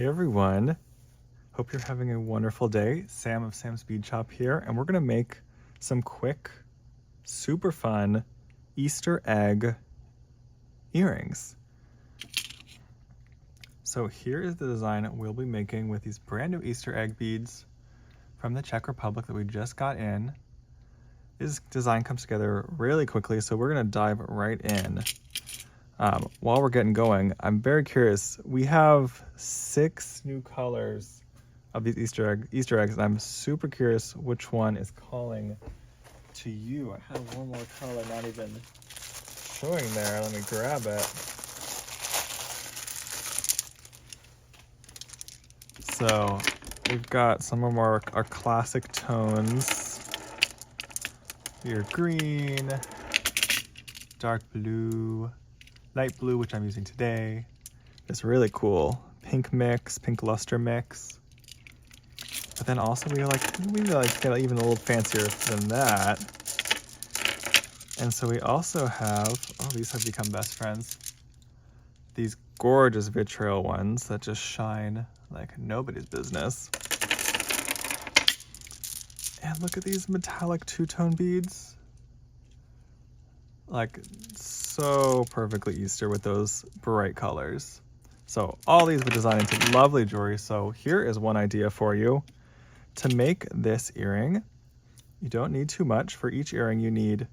Hey everyone, hope you're having a wonderful day. Sam of Sam's Bead Shop here, and we're gonna make some quick, super fun Easter egg earrings. So here is the design we'll be making with these brand new Easter egg beads from the Czech Republic that we just got in. This design comes together really quickly, so we're gonna dive right in. While we're getting going, I'm very curious. We have 6 new colors of these Easter eggs, and I'm super curious which one is calling to you. I had one more color not even showing there. Let me grab it. So we've got some of our classic tones. Your green, dark blue, light blue, which I'm using today. It's really cool. Pink mix, pink luster mix. But then also we like to get even a little fancier than that. And so we also have, oh, these have become best friends. These gorgeous vitriol ones that just shine like nobody's business. And look at these metallic two-tone beads. Like so perfectly Easter with those bright colors. So all these were designed into lovely jewelry. So here is one idea for you. To make this earring, you don't need too much. For each earring, you need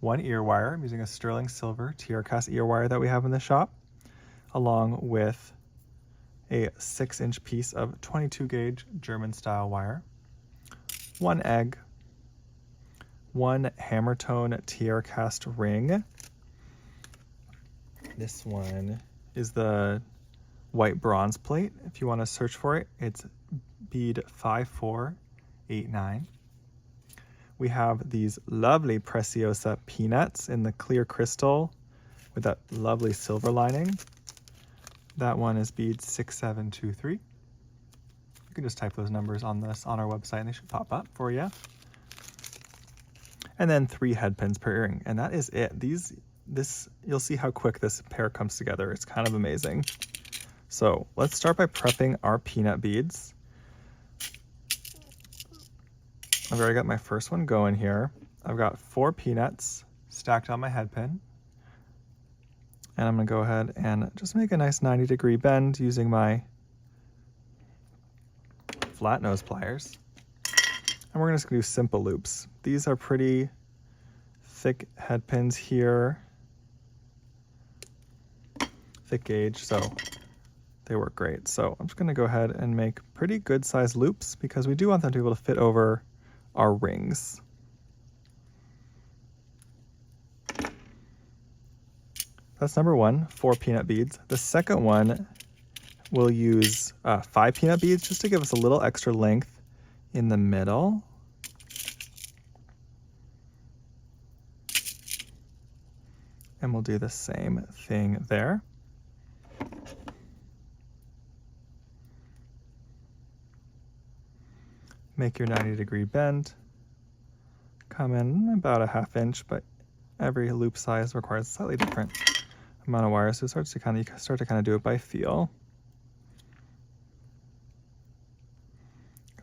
1 ear wire. I'm using a sterling silver TR cast ear wire that we have in the shop, along with a 6-inch piece of 22 gauge German style wire, 1 egg, 1 hammer tone TR cast ring. This one is the white bronze plate. If you want to search for it, it's bead 5489. We have these lovely Preciosa peanuts in the clear crystal with that lovely silver lining. That one is bead 6723. You can just type those numbers on our website and they should pop up for you. And then 3 head pins per earring, and that is it. You'll see how quick this pair comes together. It's kind of amazing. So let's start by prepping our peanut beads. I've already got my first one going here. I've got 4 peanuts stacked on my head pin. And I'm gonna go ahead and just make a nice 90-degree bend using my flat nose pliers. And we're just gonna do simple loops. These are pretty thick head pins here. Thick gauge, so they work great. So I'm just gonna go ahead and make pretty good sized loops because we do want them to be able to fit over our rings. That's number 1, 4 peanut beads. The second one, we'll use 5 peanut beads just to give us a little extra length in the middle. And we'll do the same thing there. Make your 90-degree bend. Come in about a 1/2 inch, but every loop size requires a slightly different amount of wire, so you start to kind of do it by feel.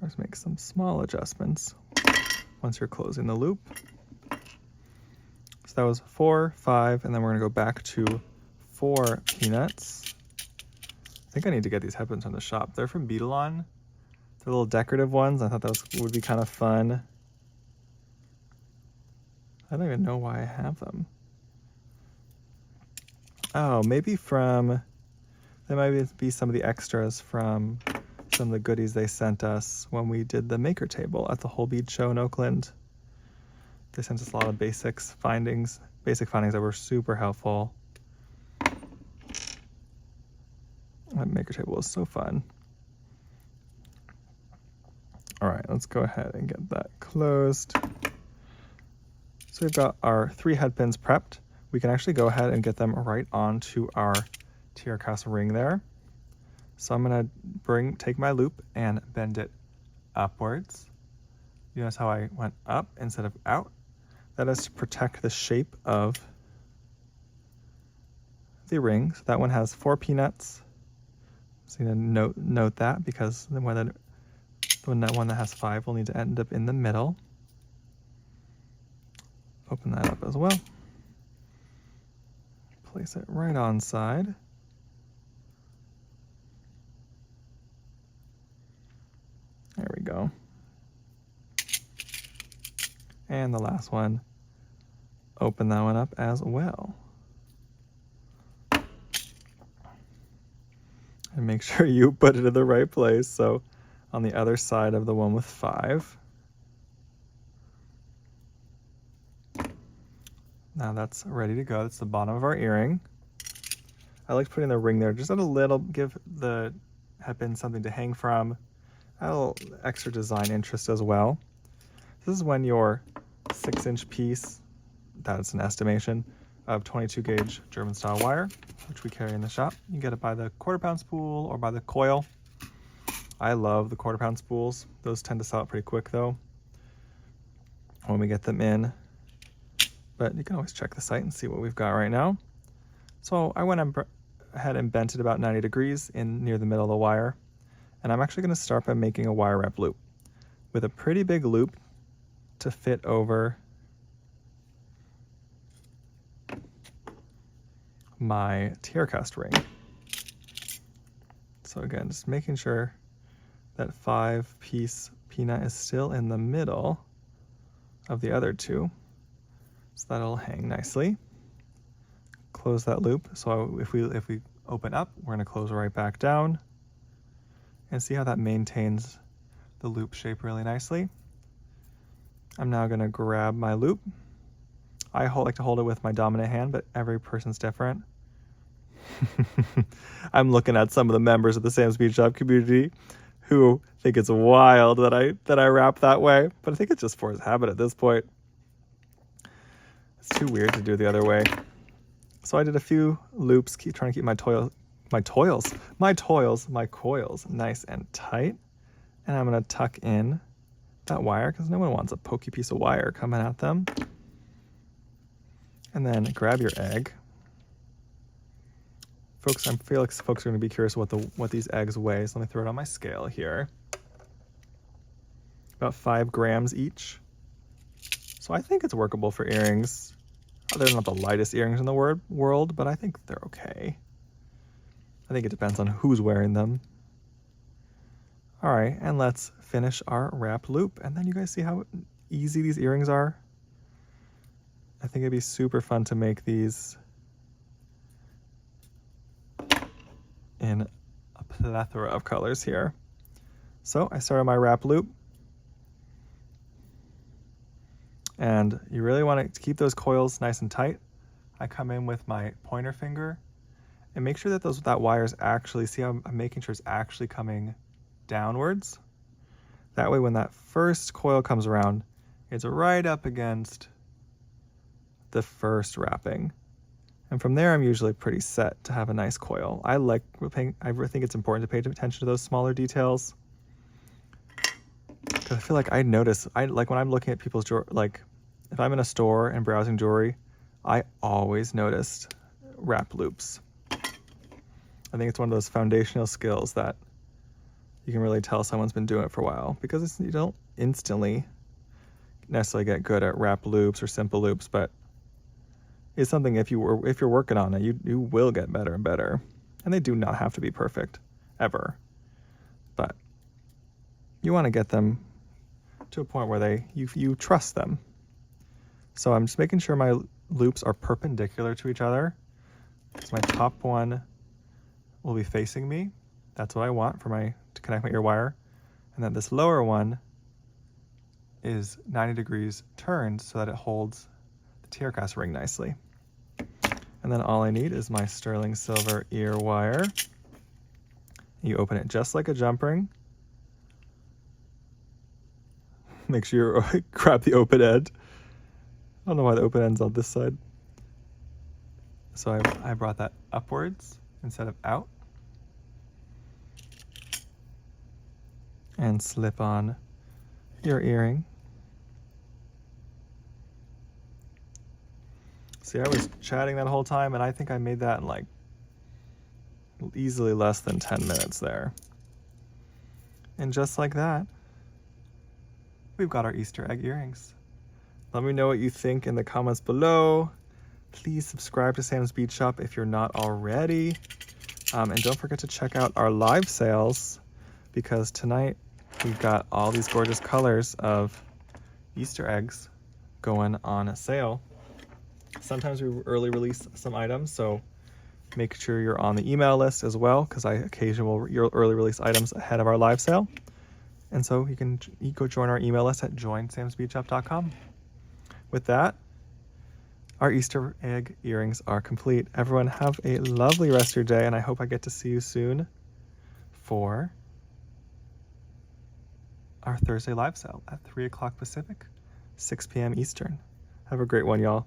Just make some small adjustments once you're closing the loop. So that was 4, 5, and then we're gonna go back to 4 peanuts. I think I need to get these headphones from the shop. They're from Bead. They're little decorative ones. I thought that would be kind of fun. I don't even know why I have them. Oh, maybe they might be some of the extras from some of the goodies they sent us when we did the maker table at the Whole Bead Show in Oakland. They sent us a lot of basic findings that were super helpful. That maker table was so fun. All right, let's go ahead and get that closed. So we've got our 3 head pins prepped. We can actually go ahead and get them right onto our TR cast ring there. So I'm gonna take my loop and bend it upwards. You notice how I went up instead of out? That is to protect the shape of the ring. So that one has 4 peanuts. So you note that, because the one that has 5 will need to end up in the middle. Open that up as well. Place it right on side. There we go. And the last one, open that one up as well. And make sure you put it in the right place. So on the other side of the one with 5. Now that's ready to go. That's the bottom of our earring. I like putting the ring there, just a little, give the headband something to hang from, a little extra design interest as well. This is when your 6-inch piece, that's an estimation, of 22 gauge German style wire, which we carry in the shop. You can get it by the 1/4 pound spool or by the coil. I love the 1/4 pound spools. Those tend to sell out pretty quick though when we get them in. But you can always check the site and see what we've got right now. So I went ahead and bent it about 90 degrees in near the middle of the wire. And I'm actually going to start by making a wire wrap loop with a pretty big loop to fit over my tear cast ring. So again, just making sure that 5-piece peanut is still in the middle of the other 2. So that'll hang nicely. Close that loop. So if we open up, we're going to close right back down. And see how that maintains the loop shape really nicely. I'm now going to grab my loop. I like to hold it with my dominant hand, but every person's different. I'm looking at some of the members of the Sam's Bead Shop community who think it's wild that I wrap that way, but I think it's just forced habit at this point. It's too weird to do the other way. So I did a few loops, trying to keep my coils nice and tight. And I'm going to tuck in that wire because no one wants a pokey piece of wire coming at them. And then grab your egg. Folks, I feel like folks are going to be curious what these eggs weigh. So let me throw it on my scale here. About 5 grams each. So I think it's workable for earrings. They're not the lightest earrings in the world, but I think they're okay. I think it depends on who's wearing them. All right, and let's finish our wrap loop. And then you guys see how easy these earrings are? I think it'd be super fun to make these in a plethora of colors here. So I started my wrap loop. And you really want to keep those coils nice and tight. I come in with my pointer finger and make sure that that wire is actually, see how I'm making sure it's actually coming downwards. That way when that first coil comes around, it's right up against the first wrapping. And from there, I'm usually pretty set to have a nice coil. I think it's important to pay attention to those smaller details. Because I feel like I notice, like when I'm looking at people's jewelry, like if I'm in a store and browsing jewelry, I always noticed wrap loops. I think it's one of those foundational skills that you can really tell someone's been doing it for a while, because you don't instantly necessarily get good at wrap loops or simple loops, but it's something if you're working on it, you will get better and better. And they do not have to be perfect ever, but you want to get them to a point where you trust them. So I'm just making sure my loops are perpendicular to each other. So my top one will be facing me. That's what I want to connect my ear wire. And then this lower one is 90 degrees turned so that it holds the tear cast ring nicely. And then all I need is my sterling silver ear wire. You open it just like a jump ring. Make sure you grab the open end. I don't know why the open end's on this side. So I brought that upwards instead of out. And slip on your earring. See, I was chatting that whole time, and I think I made that in like easily less than 10 minutes there. And just like that, we've got our Easter egg earrings. Let me know what you think in the comments below. Please subscribe to Sam's Bead Shop if you're not already. And don't forget to check out our live sales, because tonight we've got all these gorgeous colors of Easter eggs going on sale. Sometimes we early release some items, so make sure you're on the email list as well, because I occasionally will early release items ahead of our live sale. And so you can go join our email list at joinsamsbeadshop.com. With that, our Easter egg earrings are complete. Everyone have a lovely rest of your day, and I hope I get to see you soon for our Thursday live sale at 3 o'clock Pacific, 6 p.m. Eastern. Have a great one, y'all.